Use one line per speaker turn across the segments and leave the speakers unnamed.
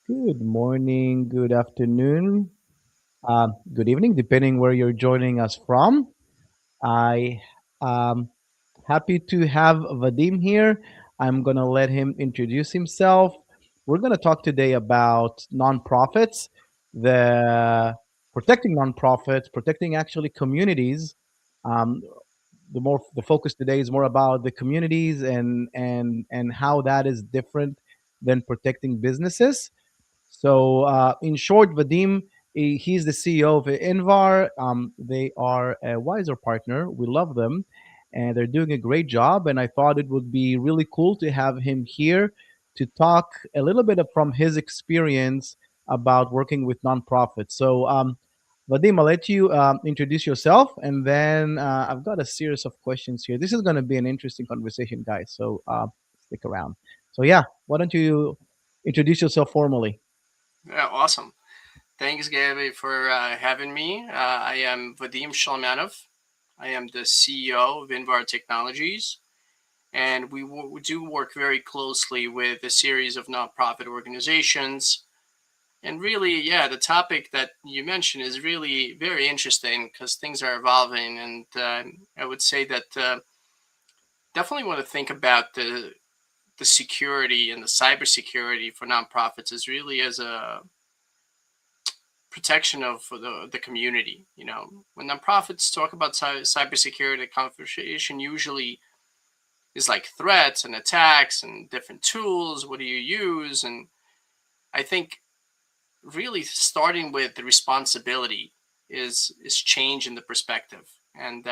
Good morning, good afternoon, good evening, depending where you're joining us from. I am happy to have Vadim here. I'm going to let him introduce himself. We're going to talk today about nonprofits, the protecting nonprofits, protecting actually communities. Um, the focus today is more about the communities and how that is different than protecting businesses. So, in short, Vadim, he's the CEO of Invar. They are a Wiser partner. We love them, and they're doing a great job. And I thought it would be really cool to have him here to talk a little bit from his experience about working with nonprofits. So, Vadim, I'll let you introduce yourself, and then I've got a series of questions here. This is going to be an interesting conversation, guys. So, stick around. So, yeah, why don't you introduce yourself formally?
Yeah, awesome. Thanks, Gabby, for having me. I am Vadim Shalmanov. I am the CEO of Invar Technologies, and we do work very closely with a series of nonprofit organizations. And really, yeah, the topic that you mentioned is really very interesting because things are evolving. And I would say that definitely want to think about the security and the cybersecurity for nonprofits is really as a protection of the community. When nonprofits talk about cybersecurity, the conversation usually is like threats and attacks and different tools. What do you use? And I think really starting with the responsibility is change in the perspective, and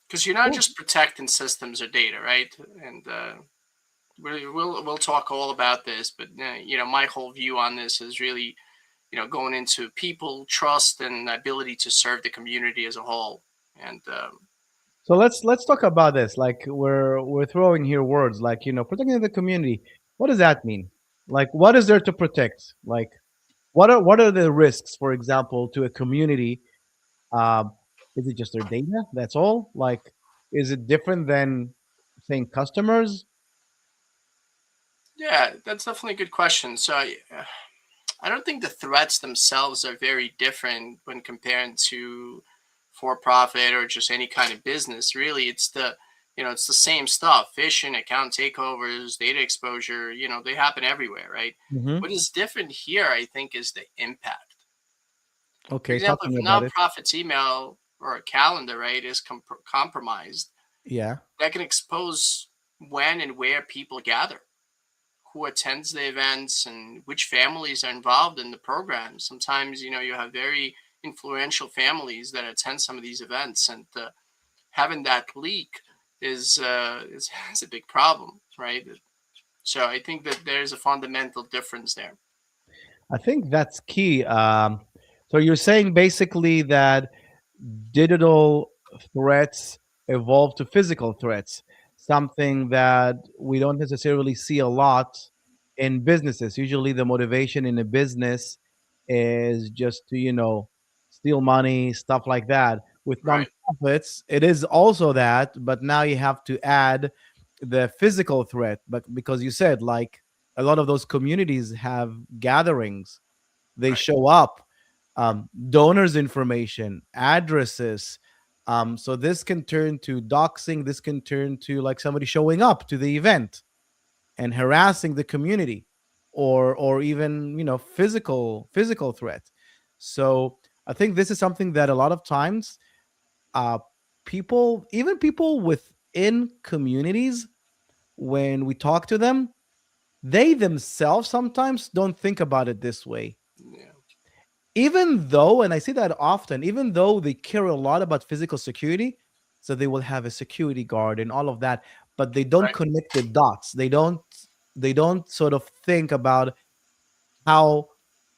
because you're not
Cool.
just protecting systems or data, right? And we'll talk all about this, but my whole view on this is really going into people, trust, and ability to serve the community as a whole. And
So let's talk about this. Like we're throwing here words like protecting the community. What does that mean? Like what is there to protect? Like what are the risks, for example, to a community? Um, is it just their data? That's all. Like is it different than saying customers?
yeah, that's definitely a good question. So I don't think the threats themselves are very different when comparing to for profit or just any kind of business. Really, it's the same stuff: phishing, account takeovers, data exposure. They happen everywhere, right?
Hmm.
What is different here, I think, is the impact. For
Okay, talk
example,
to
if
me
a
about it.
nonprofit's email or a calendar, right, is compromised,
Yeah.
that can expose when and where people gather, who attends the events, and which families are involved in the program. Sometimes, you have very influential families that attend some of these events, and having that leak is a big problem, right? So I think that there's a fundamental difference there.
I think that's key. So you're saying basically that digital threats evolve to physical threats, something that we don't necessarily see a lot in businesses. Usually, the motivation in a business is just to, steal money, stuff like that. With
Right.
nonprofits, it is also that, but now you have to add the physical threat. But because you said, like, a lot of those communities have gatherings, they
Right.
show up, donors information, addresses. So this can turn to doxing, this can turn to like somebody showing up to the event and harassing the community, or even physical threat. So I think this is something that a lot of times, uh, even people within communities, when we talk to them, they themselves sometimes don't think about it this way.
Yeah.
Even though, and I see that often, even though they care a lot about physical security, so they will have a security guard and all of that, but they don't
Right.
connect the dots. They don't sort of think about how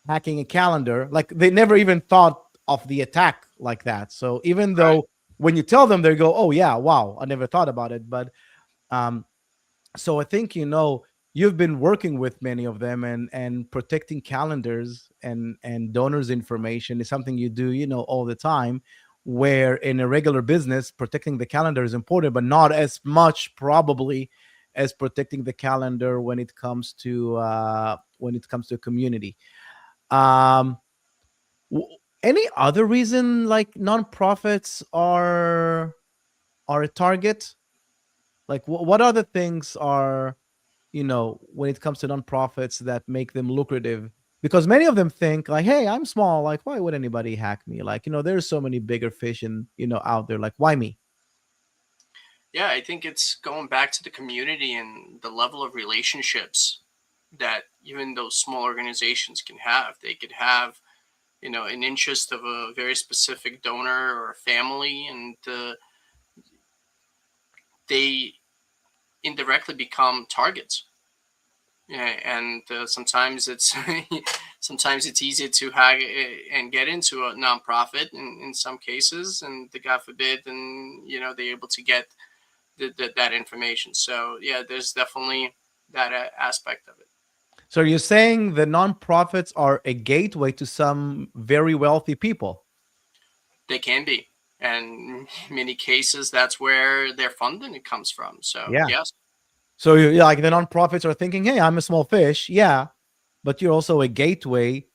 hacking a calendar, like they never even thought of the attack like that. So even
Right.
though when you tell them, they go, "Oh yeah, wow, I never thought about it." But um, so I think you've been working with many of them, and protecting calendars and donors information is something you do all the time, where in a regular business protecting the calendar is important, but not as much probably as protecting the calendar when it comes to a community. Um, any other reason like nonprofits are a target? Like what other things are, when it comes to nonprofits that make them lucrative? Because many of them think like, hey, I'm small, like why would anybody hack me? Like, there's so many bigger fish in, out there, like why me?
Yeah, I think it's going back to the community and the level of relationships that even those small organizations can have. They could have, an interest of a very specific donor or a family, and they indirectly become targets. Yeah, and sometimes it's sometimes it's easy to hack and get into a nonprofit in some cases, and the God forbid, and they're able to get that information. So yeah, there's definitely that aspect of it.
So you're saying the nonprofits are a gateway to some very wealthy people?
They can be, and in many cases, that's where their funding comes from. So
Yeah.
yes,
So you're like the nonprofits are thinking, hey, I'm a small fish, yeah, but you're also a gateway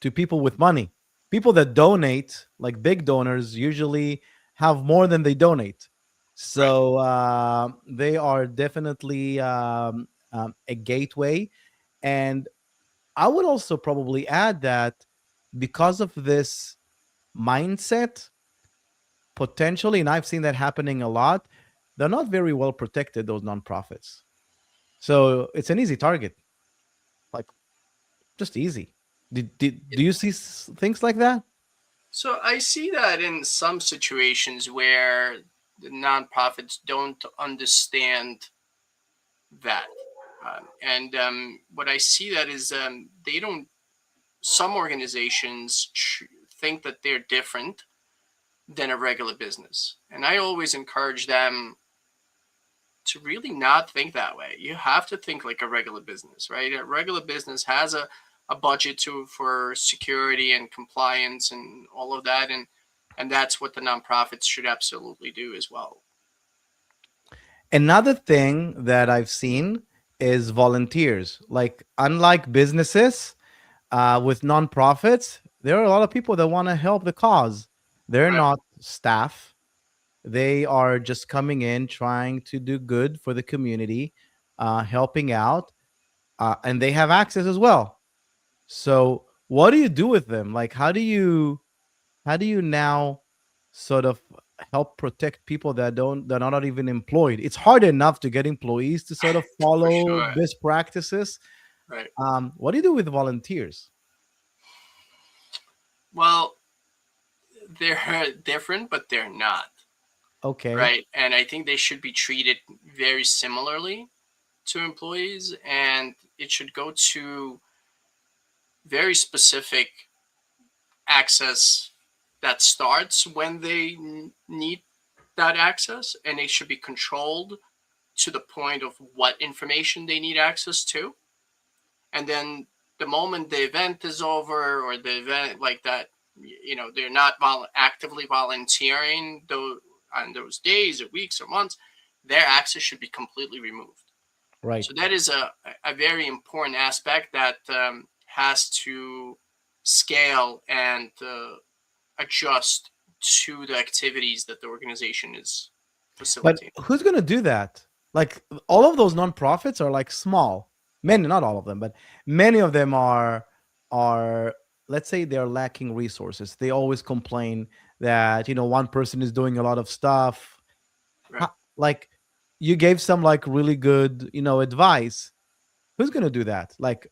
to people with money. People that donate, like big donors, usually have more than they donate.
right.
So they are definitely a gateway. And I would also probably add that because of this mindset, potentially, and I've seen that happening a lot, they're not very well protected, those nonprofits. So it's an easy target, like just easy. Do you see things like that?
So I see that in some situations where the nonprofits don't understand that. And what I see that is they don't. Some organizations think that they're different than a regular business, and I always encourage them to really not think that way. You have to think like a regular business, right? A regular business has a budget to for security and compliance and all of that, and that's what the nonprofits should absolutely do as well.
Another thing that I've seen is volunteers. Like, unlike businesses with nonprofits, there are a lot of people that want to help the cause. They're
Right.
not staff, they are just coming in, trying to do good for the community, helping out, and they have access as well. So, what do you do with them? Like, how do you now sort of help protect people that are not even employed? It's hard enough to get employees to sort of
For
follow
sure.
best practices.
Right.
What do you do with volunteers?
Well, they're different, but they're not.
Okay.
Right. And I think they should be treated very similarly to employees, and it should go to very specific access that starts when they need that access, and it should be controlled to the point of what information they need access to. And then the moment the event is over, or the event like that, they're not actively volunteering on those days or weeks or months, their access should be completely removed.
Right.
So that is a very important aspect that has to scale and adjust to the activities that the organization is
But
facilitating.
who's going to do that? Like, all of those nonprofits are like small. Many, not all of them, but many of them are let's say they're lacking resources. They always complain that, one person is doing a lot of stuff.
Right.
Like, you gave some like really good, advice. Who's going to do that? Like,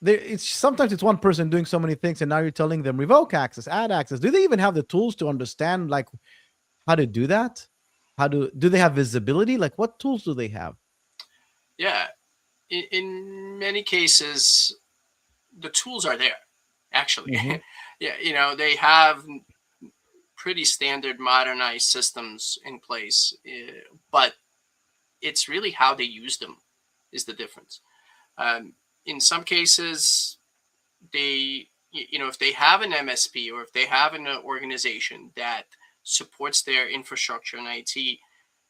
it's sometimes it's one person doing so many things, and now you're telling them revoke access, add access. Do they even have the tools to understand like how to do that? Do they have visibility? Like, what tools do they have?
Yeah. In many cases, the tools are there, actually.
Hmm.
Yeah, they have pretty standard modernized systems in place, but it's really how they use them is the difference. In some cases, if they have an MSP, or if they have an organization that supports their infrastructure and IT,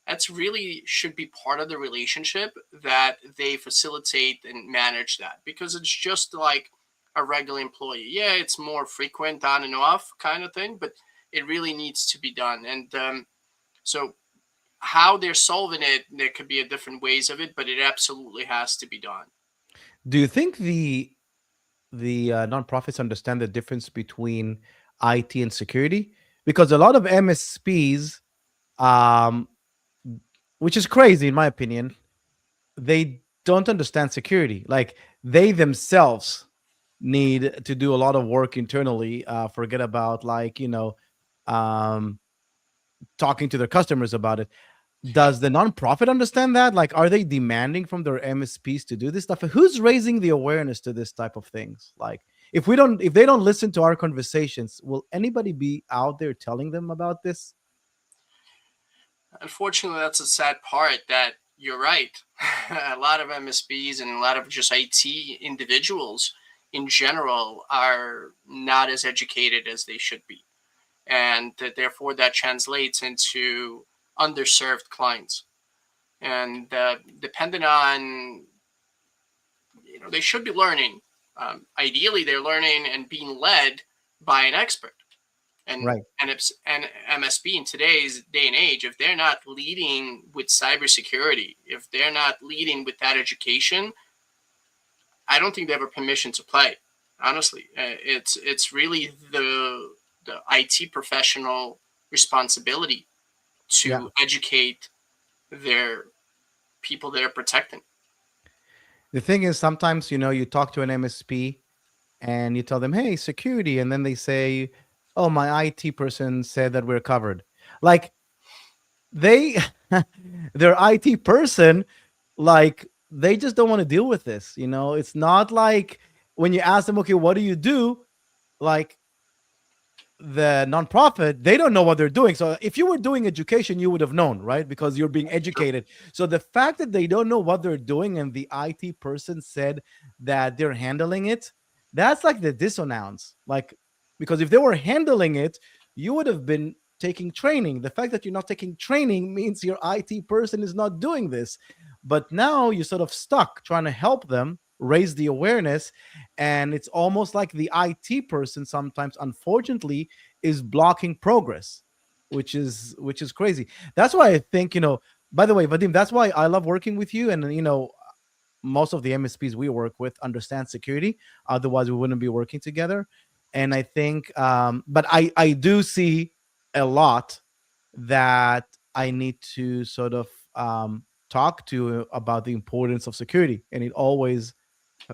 That's really should be part of the relationship, that they facilitate and manage that, because it's just like a regular employee. Yeah, it's more frequent on and off kind of thing, but it really needs to be done. And so how they're solving it, there could be a different ways of it, but it absolutely has to be done.
Do you think the nonprofits understand the difference between IT and security? Because a lot of MSPs, um, which is crazy in my opinion, they don't understand security. Like they themselves need to do a lot of work internally. Forget about like um, talking to their customers about it. Does the nonprofit understand that? Like, are they demanding from their MSPs to do this stuff? Who's raising the awareness to this type of things? Like, if they don't listen to our conversations, will anybody be out there telling them about this?
Unfortunately, that's a sad part, that you're right. A lot of MSPs and a lot of just IT individuals in general are not as educated as they should be. And that therefore that translates into underserved clients. And depending on, they should be learning. Ideally, they're learning and being led by an expert. And
Right.
and MSP in today's day and age, if they're not leading with cybersecurity, if they're not leading with that education, I don't think they have a permission to play. Honestly, it's really the IT professional responsibility
Yeah.
to educate their people they're protecting.
The thing is, sometimes you talk to an MSP and you tell them, "Hey, security," and then they say, "Oh, my IT person said that we're covered." Like they, their IT person, like they just don't want to deal with this. It's not like when you ask them, "Okay, what do you do?" Like the nonprofit, they don't know what they're doing. So if you were doing education, you would have known, right? Because you're being
True.
educated. So the fact that they don't know what they're doing and the IT person said that they're handling it, that's like the dissonance. Like, because if they were handling it, you would have been taking training. The fact that you're not taking training means your IT person is not doing this. But now you're sort of stuck trying to help them raise the awareness, and it's almost like the IT person sometimes, unfortunately, is blocking progress, which is crazy. That's why I think, by the way, Vadim, that's why I love working with you. And most of the MSPs we work with understand security, otherwise we wouldn't be working together. And I think but I do see a lot that I need to sort of talk to about the importance of security, and it always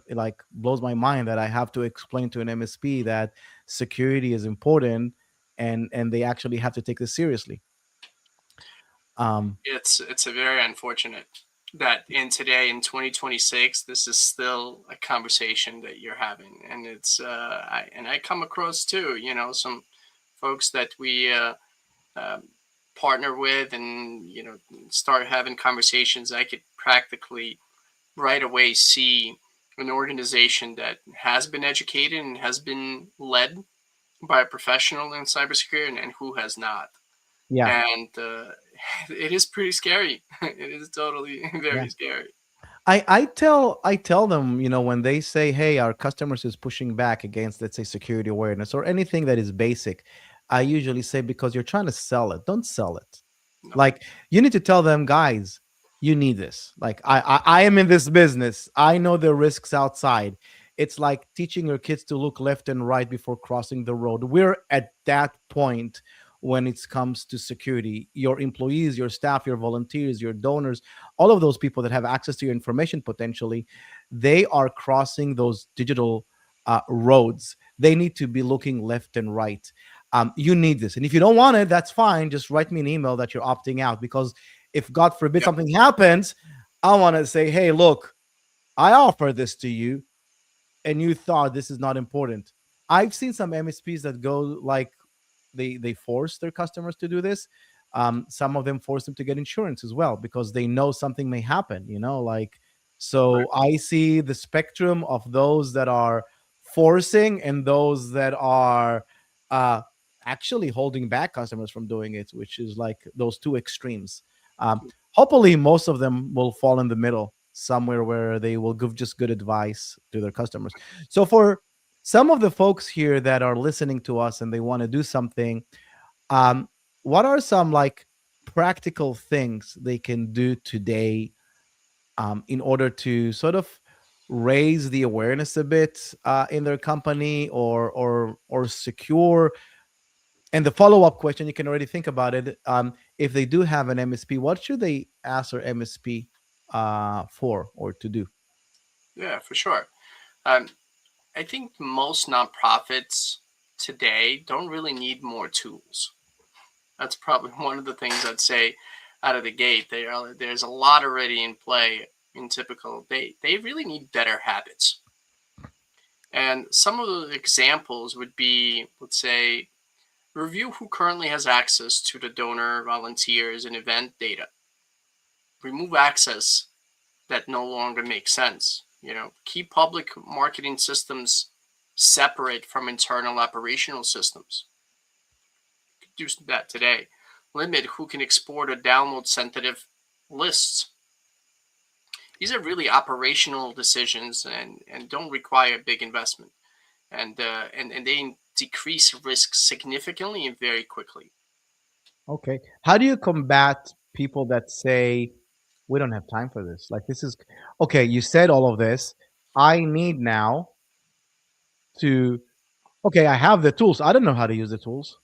like blows my mind that I have to explain to an MSP that security is important, and they actually have to take this seriously. Um,
It's a very unfortunate that in today in 2026 this is still a conversation that you're having. And I come across too, some folks that we um, partner with, and start having conversations. I could practically right away see an organization that has been educated and has been led by a professional in cybersecurity, and who has not.
yeah,
And it is pretty scary. It is totally
yeah.
very scary.
I tell them, when they say, "Hey, our customers is pushing back against, let's say, security awareness or anything that is basic," I usually say, because you're trying to sell it, don't sell it.
No.
Like, you need to tell them, guys, you need this. Like, I am in this business. I know the risks outside. It's like teaching your kids to look left and right before crossing the road. We're at that point when it comes to security. Your employees, your staff, your volunteers, your donors, all of those people that have access to your information potentially, they are crossing those digital roads. They need to be looking left and right. You need this. And if you don't want it, that's fine. Just write me an email that you're opting out. Because if God forbid
Yep.
something happens, I want to say, "Hey, look, I offer this to you and you thought this is not important." I've seen some MSPs that go like they force their customers to do this. Some of them force them to get insurance as well because they know something may happen. Like,
Right.
so I see the spectrum of those that are forcing and those that are uh, actually holding back customers from doing it, which is like those two extremes. Um, Hopefully, most of them will fall in the middle somewhere where they will give just good advice to their customers. So, for some of the folks here that are listening to us and they want to do something, um, what are some like practical things they can do today in order to sort of raise the awareness a bit in their company, or secure? And the follow up question, you can already think about it. If they do have an MSP, what should they ask their MSP for or to do?
Yeah, for sure. Um, I think most nonprofits today don't really need more tools. That's probably one of the things I'd say out of the gate. There's a lot already in play in typical. They really need better habits. And some of the examples would be, let's say, review who currently has access to the donor, volunteers, and event data. Remove access that no longer makes sense. Keep public marketing systems separate from internal operational systems. You could do that today. Limit who can export or download sensitive lists. These are really operational decisions, and don't require big investment, and they decrease risk significantly and very quickly.
Okay. How do you combat people that say, we don't have time for this? Like, this is okay. You said all of this. I need now to, okay, I have the tools. I don't know how to use the tools.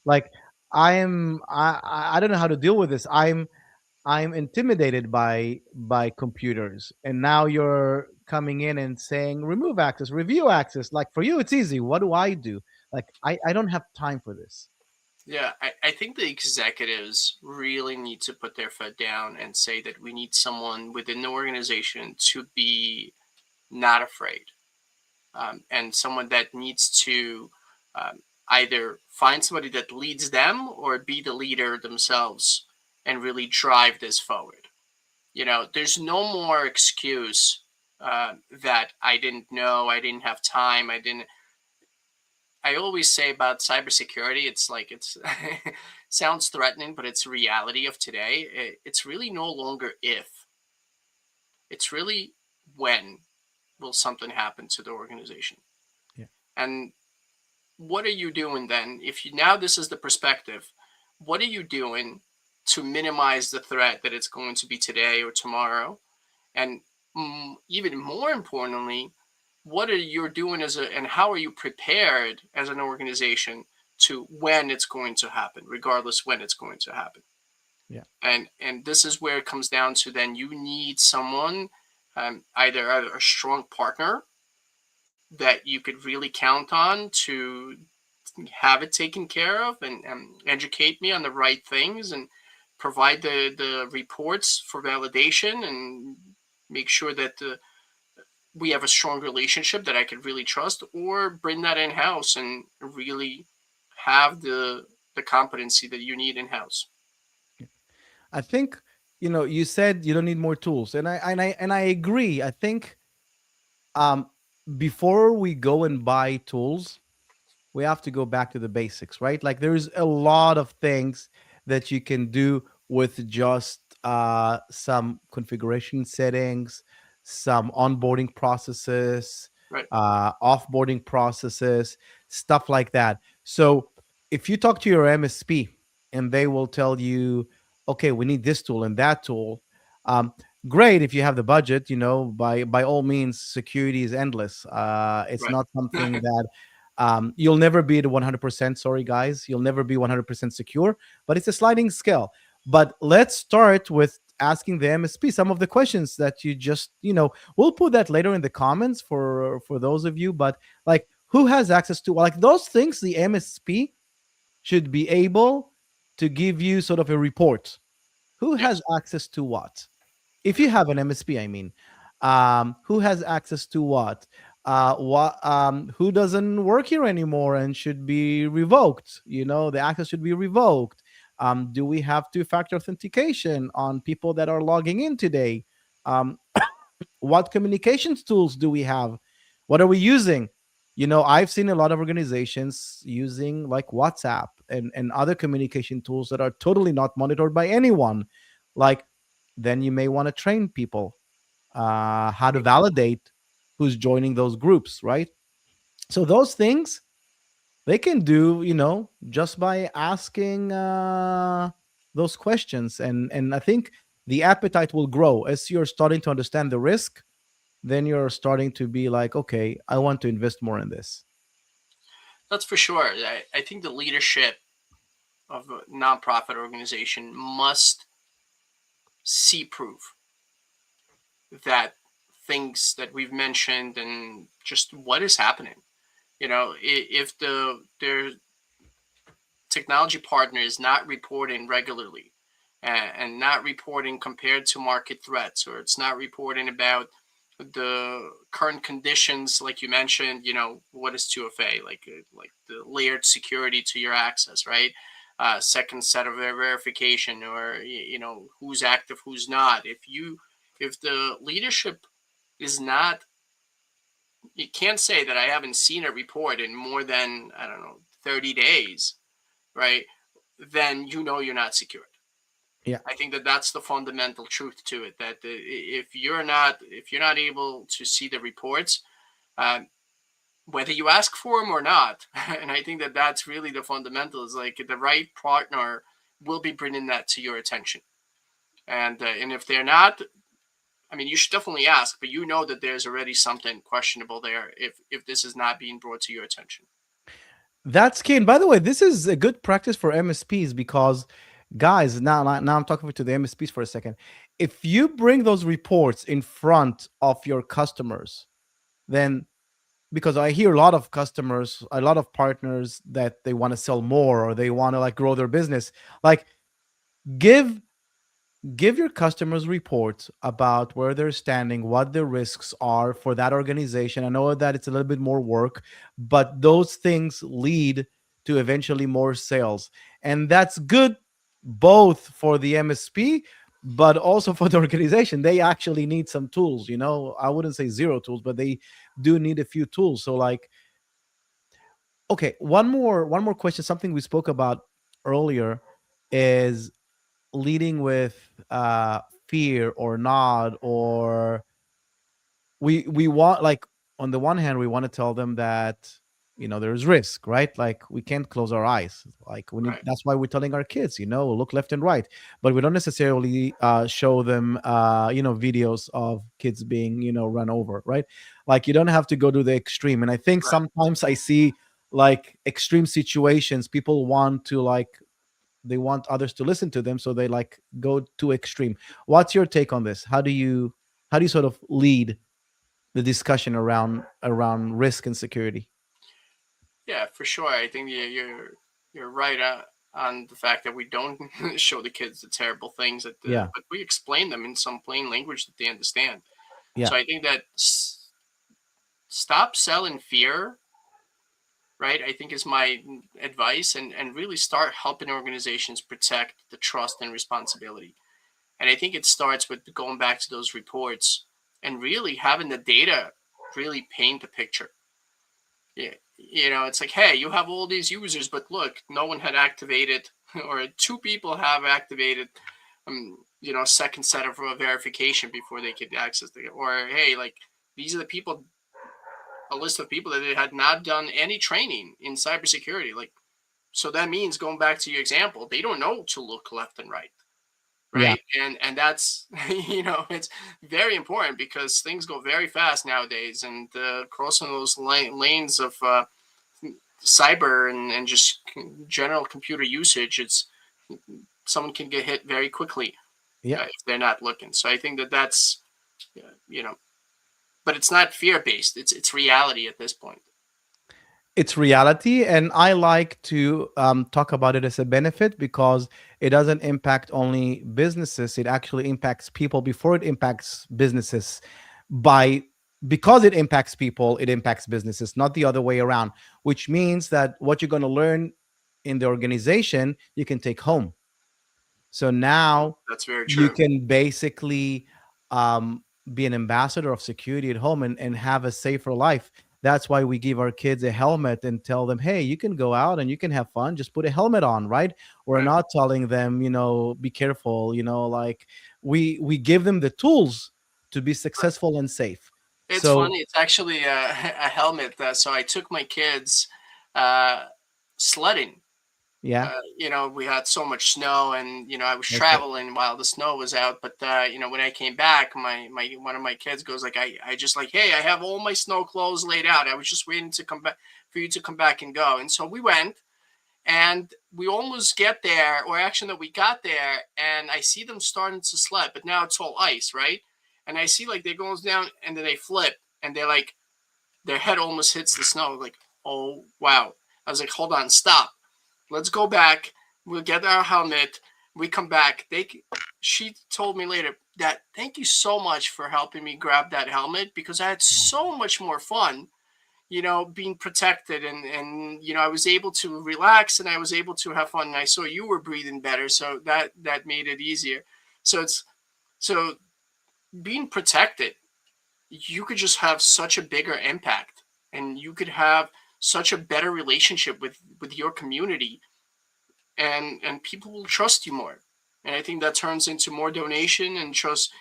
Like, I don't know how to deal with this. I'm intimidated by computers. And now you're coming in and saying remove access, review access. Like, for you it's easy. What do I do? Like, I don't have time for this.
Yeah, I think the executives really need to put their foot down and say that we need someone within the organization to be not afraid, and someone that needs to either find somebody that leads them or be the leader themselves and really drive this forward. There's no more excuse that I didn't know, I didn't have time, I didn't. I always say about cybersecurity, it's like it's sounds threatening, but it's reality of today. It's really no longer if, it's really when will something happen to the organization.
Yeah.
And what are you doing then? If you now this is the perspective, what are you doing to minimize the threat that it's going to be today or tomorrow? And even more importantly, what are you doing and how are you prepared as an organization to when it's going to happen, regardless when it's going to happen?
Yeah.
And this is where it comes down to, then you need someone, either a strong partner that you could really count on to have it taken care of, and educate me on the right things, and provide the reports for validation, and make sure that we have a strong relationship that I could really trust, or bring that in house and really have the competency that you need in house.
I think, you said you don't need more tools, and I agree. I think um before we go and buy tools, we have to go back to the basics, right? Like, there's a lot of things that you can do with just some configuration settings, some onboarding processes,
Right.
offboarding processes, stuff like that. So if you talk to your MSP and they will tell you, okay, we need this tool and that tool, um, great. If you have the budget, by all means, security is endless. It's
Right.
not something that you'll never be at 100%. Sorry, guys, you'll never be 100% secure, but it's a sliding scale. But let's start with asking the MSP some of the questions that you just, we'll put that later in the comments for those of you. But like, who has access to, like, those things? The MSP should be able to give you sort of a report. Who has
Yes.
access to what? If you have an MSP, I mean, who has access to what? Who doesn't work here anymore and should be revoked? The access should be revoked. Do we have two-factor authentication on people that are logging in today? Um, what communications tools do we have? What are we using? I've seen a lot of organizations using like WhatsApp and other communication tools that are totally not monitored by anyone. Like, then you may want to train people how to
Mhm.
validate who's joining those groups, right? So those things they can do, just by asking those questions, and I think the appetite will grow as you're starting to understand the risk. Then you're starting to be like, okay, I want to invest more in this.
That's for sure. I think the leadership of a nonprofit organization must see proof that things that we've mentioned and just what is happening. If their technology partner is not reporting regularly and not reporting compared to market threats, or it's not reporting about the current conditions, like you mentioned, what is 2FA, like the layered security to your access, right? Second set of verification, or who's active, who's not. If the leadership is not, you can't say that I haven't seen a report in more than, I don't know, 30 days, right? Then you're not secured.
Yeah.
I think that that's the fundamental truth to it. That if you're not able to see the reports, um, whether you ask for them or not, and I think that that's really the fundamental. Is like the right partner will be bringing that to your attention, and if they're not, I mean, you should definitely ask, but that there's already something questionable there if this is not being brought to your attention.
That's key. And by the way, this is a good practice for MSPs because, guys, now I'm talking to the MSPs for a second. If you bring those reports in front of your customers, then because I hear a lot of customers, a lot of partners that they want to sell more or they want to like grow their business, like give give your customers reports about where they're standing, what the risks are for that organization. I know that it's a little bit more work, but those things lead to eventually more sales. And that's good both for the MSP, but also for the organization. They actually need some tools, I wouldn't say zero tools, but they do need a few tools. So like, okay, one more question, something we spoke about earlier is leading with fear or not, or we want, like, on the one hand we want to tell them that there's risk, right? Like we can't close our eyes, like we need,
Right.
that's why we're telling our kids, look left and right, but we don't necessarily show them videos of kids being run over, right? Like you don't have to go to the extreme. And I think
Right.
sometimes I see like extreme situations, people want to like, they want others to listen to them, so they like go too extreme. What's your take on this? How do you sort of lead the discussion around risk and security?
Yeah, for sure. I think you're right on the fact that we don't show the kids the terrible things
Yeah.
but we explain them in some plain language that they understand.
Yeah.
So I think that stop selling fear, right? I think is my advice, and really start helping organizations protect the trust and responsibility. And I think it starts with going back to those reports and really having the data really paint the picture. Yeah, it's like, hey, you have all these users, but look, no one had activated, or two people have activated, second set of verification before they could access the, or hey, like these are the people, a list of people that had not done any training in cybersecurity. Like, so that means going back to your example, they don't know to look left and right,
Yeah.
right? And that's it's very important because things go very fast nowadays, and crossing those lanes of cyber and just general computer usage, it's someone can get hit very quickly
Yeah.
if they're not looking. So I think that that's uh, you know, but it's not fear based. It's reality at this point.
It's reality, and I like to talk about it as a benefit because it doesn't impact only businesses, it actually impacts people before it impacts businesses. By Because it impacts people, it impacts businesses, not the other way around, which means that what you're going to learn in the organization you can take home. So now
That's very
you
true.
can basically be an ambassador of security at home and have a safer life. That's why we give our kids a helmet and tell them, hey, you can go out and you can have fun, just put a helmet on, right? We're
Right.
not telling them, be careful, like we give them the tools to be
Right.
successful and safe.
It's
So
funny. It's actually a helmet. So I took my kids uh, sledding.
yeah,
We had so much snow, and I was
that's it.
traveling while the snow was out. But when I came back, my one of my kids goes like, I just like, hey, I have all my snow clothes laid out. I was just waiting to come back for you to come back and go. And so we went, and we almost get there, or actually, no, we got there, and I see them starting to sled, but now it's all ice, right? And I see like they goes down, and then they flip, and they're like, their head almost hits the snow. Like, oh wow! I was like, hold on, stop. Let's go back. We'll get our helmet. We come back. She told me later that thank you so much for helping me grab that helmet because I had so much more fun, being protected, and I was able to relax and I was able to have fun. And I saw you were breathing better, so that made it easier. So being protected, you could just have such a bigger impact, and you could have such a better relationship with your community, and people will trust you more. And I think that turns into more donation and trust,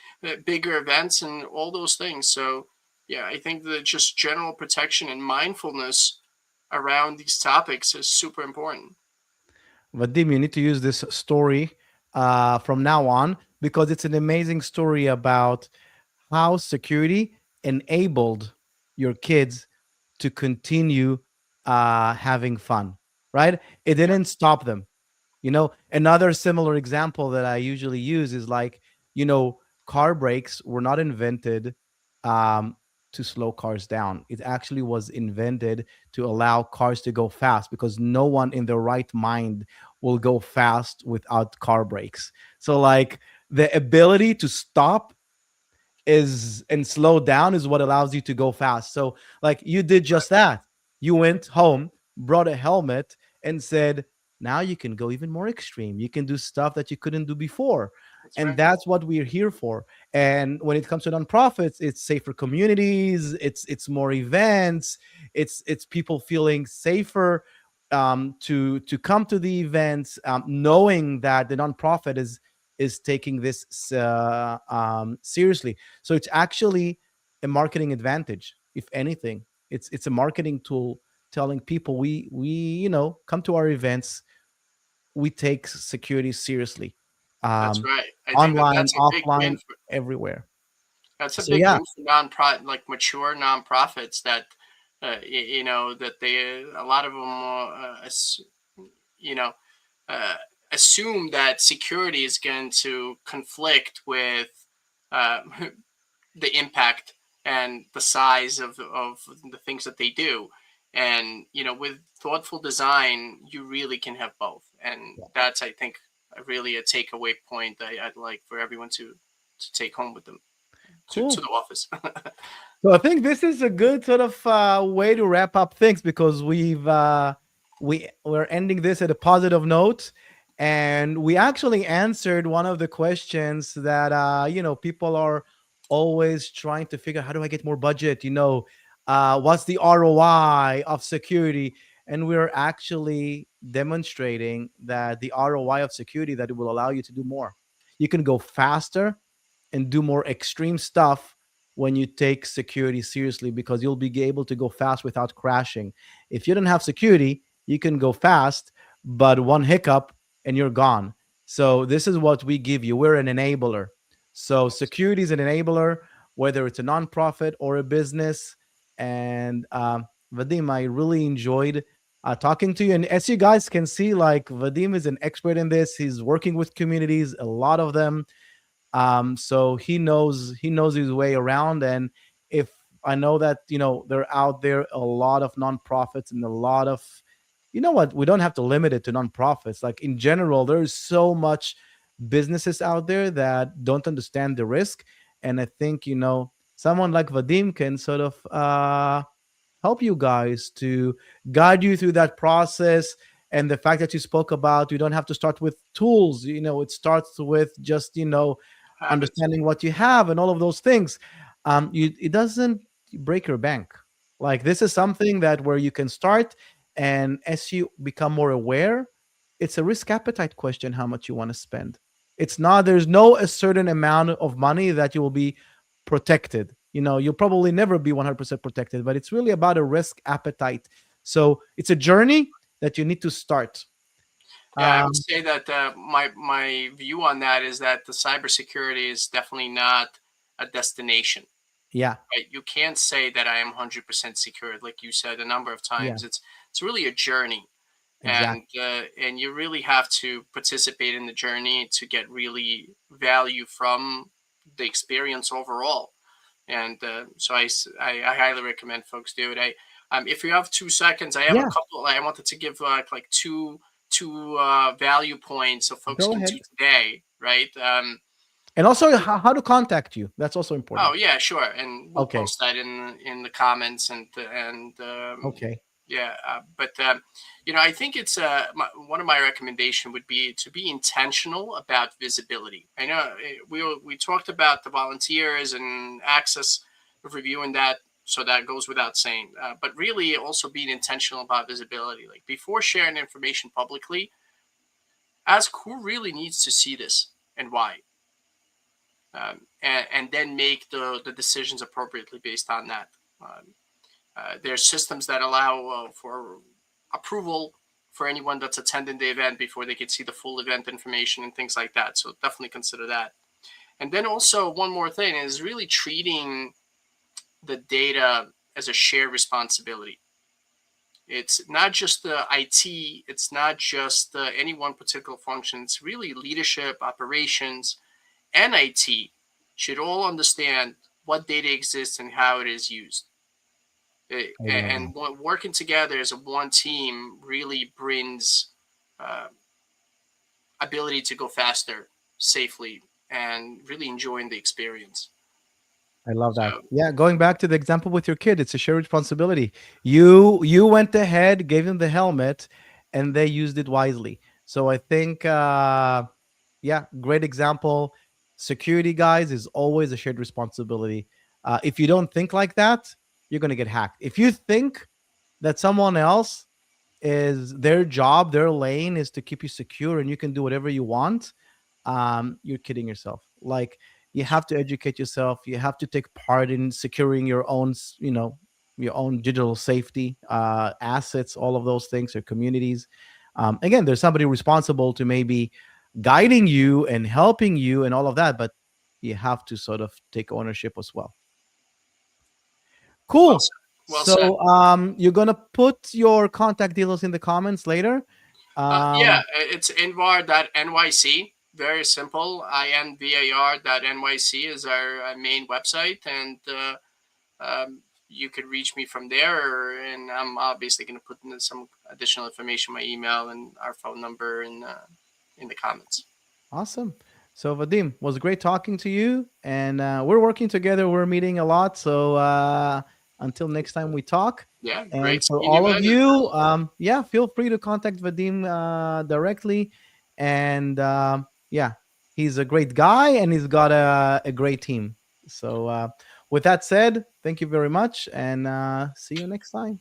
bigger events and all those things. So yeah, I think that just general protection and mindfulness around these topics is super important.
Vadim, you need to use this story from now on because it's an amazing story about how security enabled your kids to continue having fun, right? It
Yeah,
didn't stop them. Another similar example that I usually use is like, you know, car brakes were not invented um, to slow cars down. It actually was invented to allow cars to go fast because no one in their right mind will go fast without car brakes. So, like, the ability to stop is and slow down is what allows you to go fast. So, like, you did
right.
just that. You went home, brought a helmet, and said, now you can go even more extreme. You can do stuff that you couldn't do before.
That's
And
right.
that's what we're here for. And when it comes to nonprofits, it's safer communities, it's more events, it's people feeling safer to come to the events, knowing that the nonprofit is taking this seriously. So it's actually a marketing advantage, if anything. It's a marketing tool telling people we come to our events. We take security seriously,
That's
um,
right. I think that
online,
that's a big
offline,
win for
everywhere.
that's a
So
big
yeah,
win for like mature nonprofits that that they a lot of them you know uh, assume that security is going to conflict with uh, the impact and the size of the things that they do. And with thoughtful design, you really can have both. And that's, I think, really a takeaway point I'd like for everyone to take home with them to
cool.
the office.
So I think this is a good sort of way to wrap up things because we're ending this at a positive note, and we actually answered one of the questions that people are always trying to figure. How do I get more budget? What's the ROI of security? And we're actually demonstrating that the ROI of security that it will allow you to do more. You can go faster and do more extreme stuff when you take security seriously because you'll be able to go fast without crashing. If you don't have security, you can go fast, but one hiccup and you're gone. So this is what we give you. We're an enabler. So security is an enabler, whether it's a nonprofit or a business. And Vadim, I really enjoyed talking to you. And as you guys can see, like Vadim is an expert in this. He's working with communities, a lot of them, so he knows his way around. And if I know that they're out there a lot of nonprofits and a lot of, what, we don't have to limit it to nonprofits. Like in general, there's so much businesses out there that don't understand the risk. And I think someone like Vadim can sort of help you guys to guide you through that process. And the fact that you spoke about, you don't have to start with tools. It starts with just
Habits.
understanding what you have and all of those things. It doesn't break your bank. Like this is something that where you can start, and as you become more aware, it's a risk appetite question how much you want to spend. It's not, there's no a certain amount of money that you will be protected. You know, you'll probably never be 100% protected, but it's really about a risk appetite. So it's a journey that you need to start.
Yeah, I would
Um,
say that my view on that is that the cybersecurity is definitely not a destination.
yeah,
Right? You can't say that I am 100% secured, like you said a number of
yeah,
times. It's really a journey,
exactly.
and you really have to participate in the journey to get really value from the experience overall. And so I highly recommend folks do it. If you have 2 seconds, I have a
Yeah,
couple. I wanted to give like two value points so folks
go
can do
ahead.
today, right?
And also how to contact you. That's also
Oh
important.
yeah, sure, and we'll
Okay.
post that in the comments and
Okay.
yeah. But I think one of my recommendation would be to be intentional about visibility. I know we talked about the volunteers and access of reviewing that, so that goes without saying. But really, also being intentional about visibility. Like before sharing information publicly, ask who really needs to see this and why, and then make the decisions appropriately based on that. There's systems that allow for approval for anyone that's attending the event before they can see the full event information and things like that. So definitely consider that. And then also one more thing is really treating the data as a shared responsibility. It's not just the IT, it's not just any one particular function. It's really leadership, operations, and IT should all understand what data exists and how it is used.
I love that.
And working together as a one team really brings uh, ability to go faster, safely, and really enjoying the experience.
I love that.
So
Yeah, going back to the example with your kid, it's a shared responsibility. You went ahead, gave them the helmet, and they used it wisely. So I think, yeah, great example. Security guys is always a shared responsibility. If you don't think like that, you're gonna get hacked. If you think that someone else is their job, their lane is to keep you secure and you can do whatever you want, you're kidding yourself. Like you have to educate yourself. You have to take part in securing your own, your own digital safety assets, all of those things, your communities. Again, there's somebody responsible to maybe guiding you and helping you and all of that, but you have to sort of take ownership as well.
well
Cool.
said. Well said.
So you're gonna put your contact details in the comments later.
Yeah,
Um,
it's invar.nyc. Very simple. INVAR.nyc is our main website, and you could reach me from there. And I'm obviously going to put in some additional information, my email and our phone number, in the comments.
Awesome. So Vadim, was great talking to you, and we're working together. We're meeting a lot. So until next time we talk,
Yeah,
and
great
for
seeing you,
all of
man.
you, yeah, feel free to contact Vadim directly, and yeah, he's a great guy, and he's got a great team. So with that said, thank you very much, and see you next time.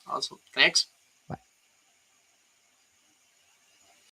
Awesome. Thanks.